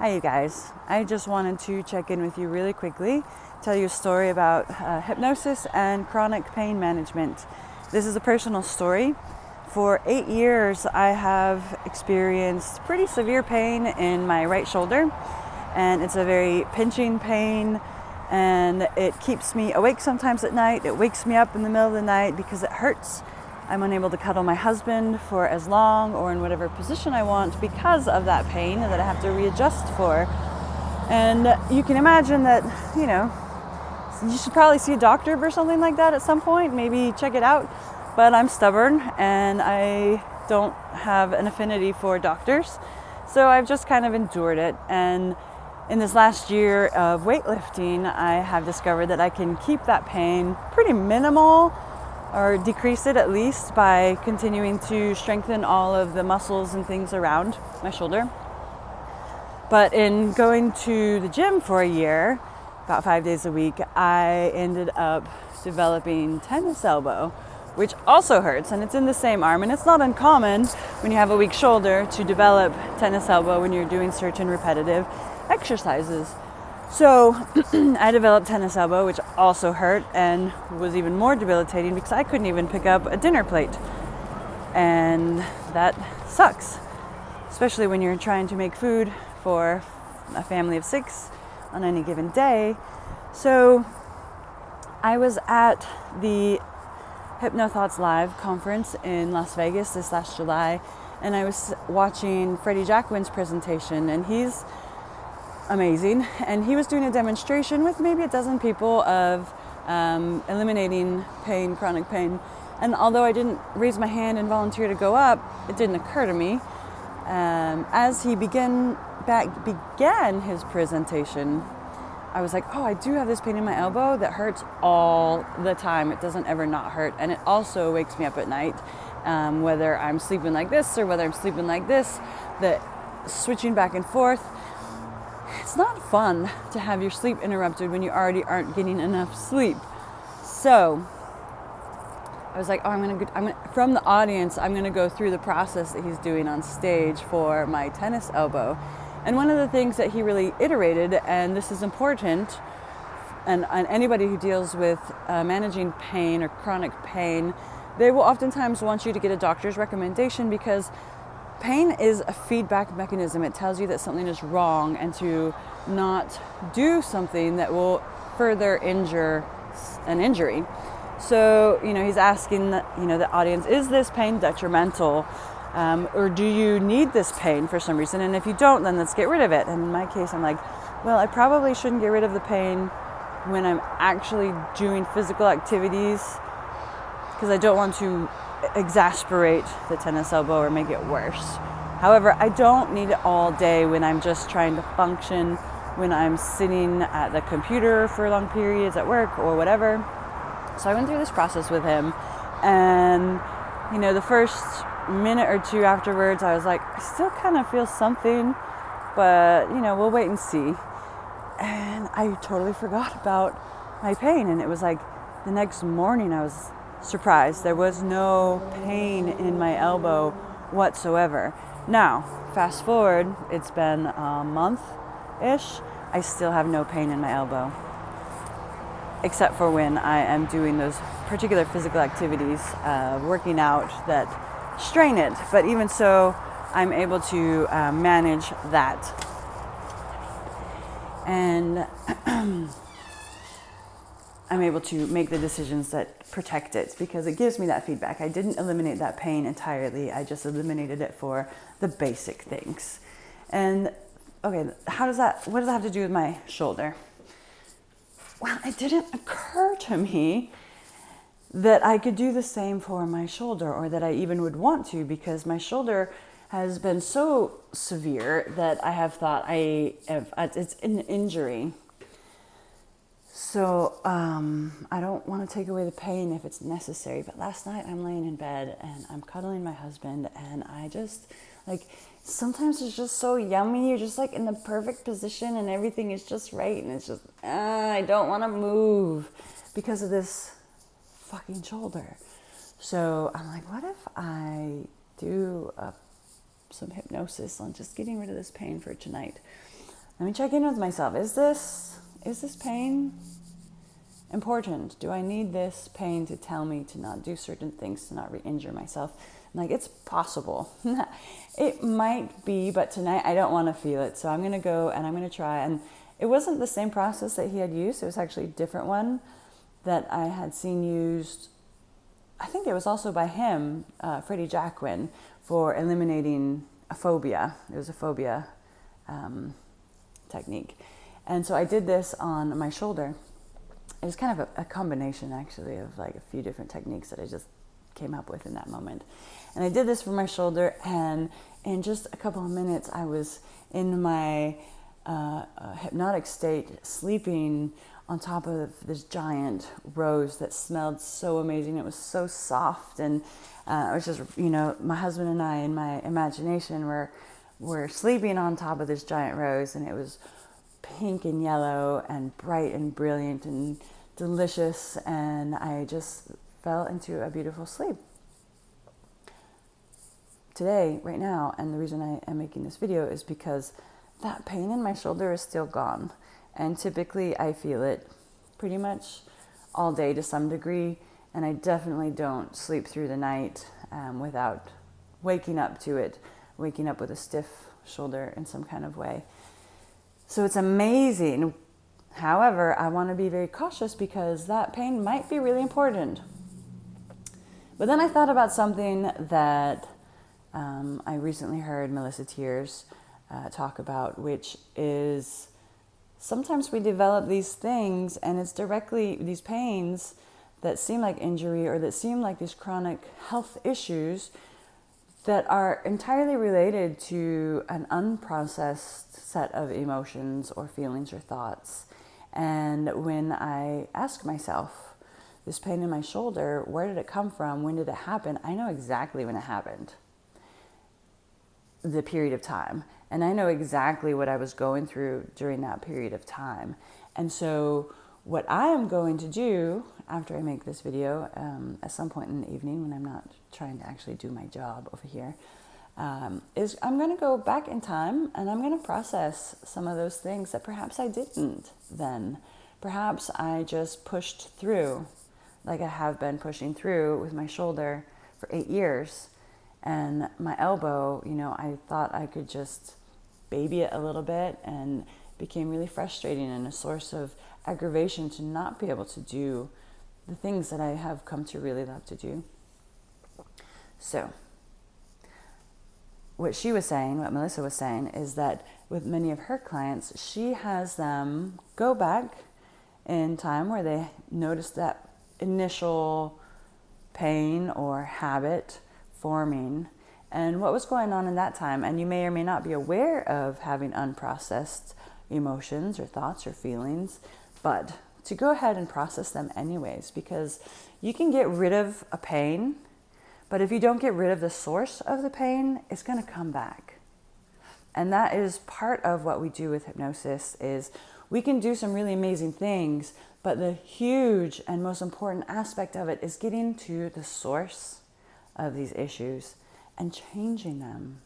Hi, you guys. I just wanted to check in with you really quickly, tell you a story about hypnosis and chronic pain management. This is a personal story. For 8 years, I have experienced pretty severe pain in my right shoulder, and it's a very pinching pain, and it keeps me awake sometimes at night. It wakes me up in the middle of the night because it hurts. I'm unable to cuddle my husband for as long or in whatever position I want because of that pain that I have to readjust for. And you can imagine that, you should probably see a doctor or something like that at some point, maybe check it out. But I'm stubborn and I don't have an affinity for doctors. So I've just kind of endured it. And in this last year of weightlifting, I have discovered that I can keep that pain pretty minimal, or decrease it at least, by continuing to strengthen all of the muscles and things around my shoulder. But in going to the gym for a year, about 5 days a week, I ended up developing tennis elbow, which also hurts, and it's in the same arm. And it's not uncommon when you have a weak shoulder to develop tennis elbow when you're doing certain repetitive exercises. So I developed tennis elbow, which also hurt and was even more debilitating because I couldn't even pick up a dinner plate. And that sucks, especially when you're trying to make food for a family of 6 on any given day. So I was at the Hypnothoughts Live conference in Las Vegas this last July, and I was watching Freddie Jacquin's presentation, and he's amazing. And he was doing a demonstration with maybe a dozen people of eliminating pain, chronic pain. And although I didn't raise my hand and volunteer to go up, it didn't occur to me. As he began his presentation, I was like, oh, I do have this pain in my elbow that hurts all the time. It doesn't ever not hurt. And it also wakes me up at night, whether I'm sleeping like this or whether I'm sleeping like this, the switching back and forth. It's not fun to have your sleep interrupted when you already aren't getting enough sleep. So I was like, from the audience, I'm going to go through the process that he's doing on stage for my tennis elbow. And one of the things that he really iterated, and this is important, and anybody who deals with managing pain or chronic pain, they will oftentimes want you to get a doctor's recommendation, because pain is a feedback mechanism. It tells you that something is wrong and to not do something that will further injure an injury. So, he's asking the audience, is this pain detrimental? Or do you need this pain for some reason? And if you don't, then let's get rid of it. And in my case, I'm like, well, I probably shouldn't get rid of the pain when I'm actually doing physical activities, because I don't want to exasperate the tennis elbow or make it worse. However, I don't need it all day when I'm just trying to function, when I'm sitting at the computer for long periods at work or whatever. So I went through this process with him, and the first minute or two afterwards, I was like, I still kind of feel something, but we'll wait and see. And I totally forgot about my pain, and it was like the next morning I was surprised. There was no pain in my elbow whatsoever. Now, fast forward, it's been a month-ish. I still have no pain in my elbow, except for when I am doing those particular physical activities, working out, that strain it. But even so, I'm able to manage that. And I'm able to make the decisions that protect it, because it gives me that feedback. I didn't eliminate that pain entirely. I just eliminated it for the basic things. And okay, what does that have to do with my shoulder? Well, it didn't occur to me that I could do the same for my shoulder, or that I even would want to, because my shoulder has been so severe that I have thought it's an injury. So I don't want to take away the pain if it's necessary. But last night I'm laying in bed and I'm cuddling my husband, and I just, sometimes it's just so yummy. You're just in the perfect position and everything is just right. And it's just, I don't want to move because of this fucking shoulder. So I'm like, what if I do some hypnosis on just getting rid of this pain for tonight? let me check in with myself. Is this pain important? Do I need this pain to tell me to not do certain things, to not re-injure myself? I'm like, it's possible. It might be, but tonight I don't want to feel it. So I'm going to go and I'm going to try. And it wasn't the same process that he had used. It was actually a different one that I had seen used. I think it was also by him, Freddie Jacquin, for eliminating a phobia. It was a phobia technique. And so I did this on my shoulder. It was kind of a combination, actually, of like a few different techniques that I just came up with in that moment. And I did this for my shoulder, and in just a couple of minutes, I was in my hypnotic state, sleeping on top of this giant rose that smelled so amazing. It was so soft, and it was just, my husband and I, in my imagination, were sleeping on top of this giant rose, and it was pink and yellow and bright and brilliant and delicious, and I just fell into a beautiful sleep. Today, right now, and the reason I am making this video is because that pain in my shoulder is still gone. And typically I feel it pretty much all day to some degree, and I definitely don't sleep through the night without waking up to it, waking up with a stiff shoulder in some kind of way. So it's amazing. However, I want to be very cautious because that pain might be really important. But then I thought about something that I recently heard Melissa Tiers talk about, which is sometimes we develop these things, and it's directly these pains that seem like injury or that seem like these chronic health issues that are entirely related to an unprocessed set of emotions or feelings or thoughts. And when I ask myself, this pain in my shoulder, where did it come from? When did it happen? I know exactly when it happened, the period of time. And I know exactly what I was going through during that period of time. And so what I am going to do after I make this video, at some point in the evening when I'm not trying to actually do my job over here, is I'm going to go back in time and I'm going to process some of those things that perhaps I didn't then. Perhaps I just pushed through, like I have been pushing through with my shoulder for 8 years. And my elbow, I thought I could just baby it a little bit, and became really frustrating and a source of aggravation to not be able to do the things that I have come to really love to do. So what Melissa was saying, is that with many of her clients, she has them go back in time where they noticed that initial pain or habit forming and what was going on in that time. And you may or may not be aware of having unprocessed emotions or thoughts or feelings, but to go ahead and process them anyways, because you can get rid of a pain, but if you don't get rid of the source of the pain, it's going to come back. And that is part of what we do with hypnosis. Is we can do some really amazing things, but the huge and most important aspect of it is getting to the source of these issues and changing them.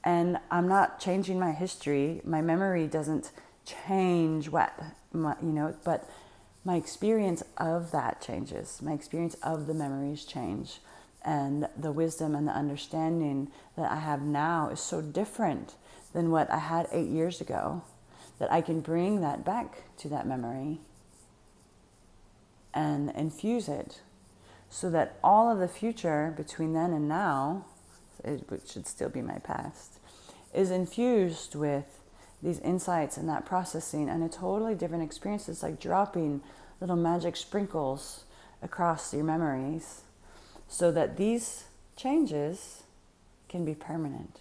And I'm not changing my history. My memory doesn't change but my experience of that changes. My experience of the memories change. And the wisdom and the understanding that I have now is so different than what I had 8 years ago, that I can bring that back to that memory and infuse it so that all of the future between then and now, which should still be my past, is infused with these insights and that processing and a totally different experience. It's like dropping little magic sprinkles across your memories so that these changes can be permanent.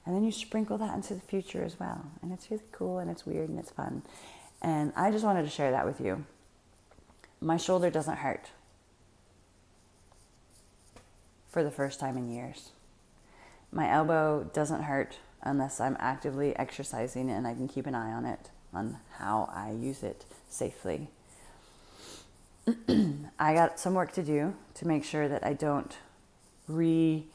And then you sprinkle that into the future as well. And it's really cool and it's weird and it's fun. And I just wanted to share that with you. My shoulder doesn't hurt for the first time in years. My elbow doesn't hurt unless I'm actively exercising and I can keep an eye on it, on how I use it safely. I got some work to do to make sure that I don't re-injure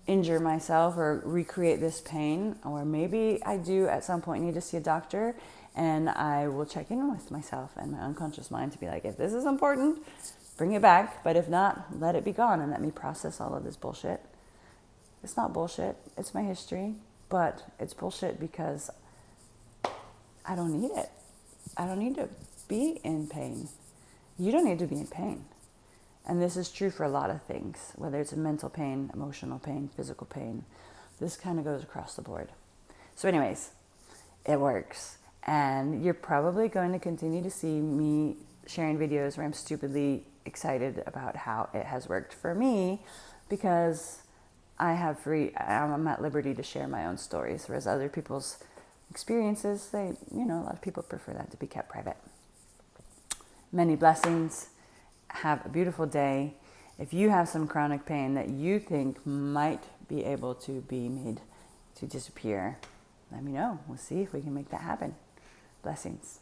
injure myself or recreate this pain, or maybe I do at some point need to see a doctor, and I will check in with myself and my unconscious mind to be like, if this is important, bring it back, but if not, let it be gone and let me process all of this bullshit. It's not bullshit, it's my history, but it's bullshit because I don't need it. I don't need to be in pain. You don't need to be in pain. And this is true for a lot of things, whether it's a mental pain, emotional pain, physical pain. This kind of goes across the board. So anyways, it works. And you're probably going to continue to see me sharing videos where I'm stupidly excited about how it has worked for me, because I'm at liberty to share my own stories, whereas other people's experiences, a lot of people prefer that to be kept private. Many blessings. Have a beautiful day. If you have some chronic pain that you think might be able to be made to disappear, let me know. We'll see if we can make that happen. Blessings.